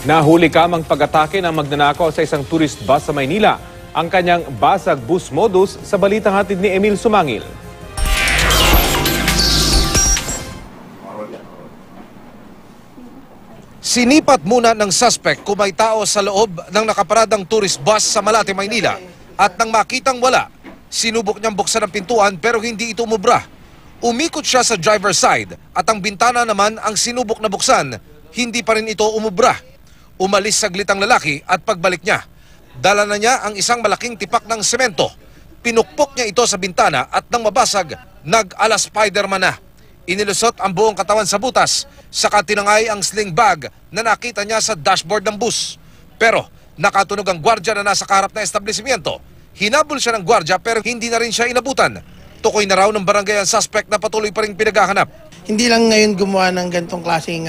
Nahuli kamang pag-atake ng magnanakaw sa isang tourist bus sa Maynila. Ang kanyang basag bus modus sa balitang hatid ni Emil Sumangil. Sinipat muna ng suspect kung may tao sa loob ng nakaparadang tourist bus sa Malate, Maynila. At nang makitang wala, sinubok niyang buksan ang pintuan pero hindi ito umubra. Umikot siya sa driver's side at ang bintana naman ang sinubok na buksan, hindi pa rin ito umubra. Umalis saglit ang lalaki at pagbalik niya, dala na niya ang isang malaking tipak ng semento. Pinukpok niya ito sa bintana at nang mabasag, nag-ala Spider-Man na. Inilusot ang buong katawan sa butas, saka tinangay ang sling bag na nakita niya sa dashboard ng bus. Pero nakatunog ang gwardya na nasa kaharap na establishmento. Hinabol siya ng gwardya pero hindi na rin siya inabutan. Tukoy na raw ng barangay ang suspect na patuloy pa rin pinaghahanap. Hindi lang ngayon gumawa ng ganitong klaseng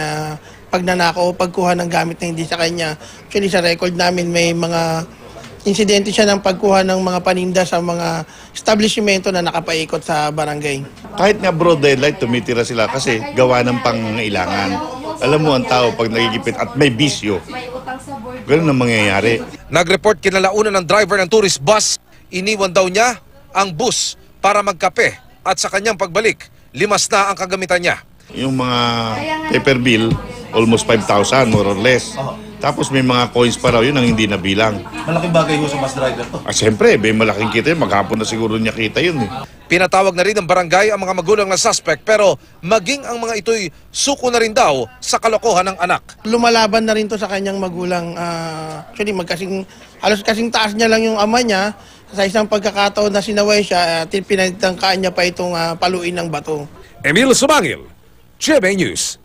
pagnanakaw o pagkuha ng gamit na hindi sa kanya. Actually sa record namin may mga insidente siya ng pagkuha ng mga paninda sa mga establishmento na nakapaikot sa barangay. Kahit nga broad daylight, tumitira sila kasi gawa ng pangangailangan. Alam mo ang tao pag nagigipit at may bisyo, ganun ang mangyayari. Nag-report kinalaunan ng driver ng tourist bus, iniwan daw niya ang bus para magkape at sa kanyang pagbalik, limas na ang kagamitan niya. Yung mga paper bill, almost 5,000 more or less. Tapos may mga coins pa raw yun ang hindi nabilang. Malaking bagay ho sa bus driver to. Siyempre, may malaking kita yun. Maghapon na siguro niya kita yun. Pinatawag na rin ng barangay ang mga magulang ng suspect pero maging ang mga ito'y suko na rin daw sa kalokohan ng anak. Lumalaban na rin to sa kanyang magulang. Actually halos kasing taas niya lang yung ama niya. Sa isang pagkakataon na sinaway siya, pinagtangkaan niya pa itong paluin ng bato. Emil Sumangil, GMA News.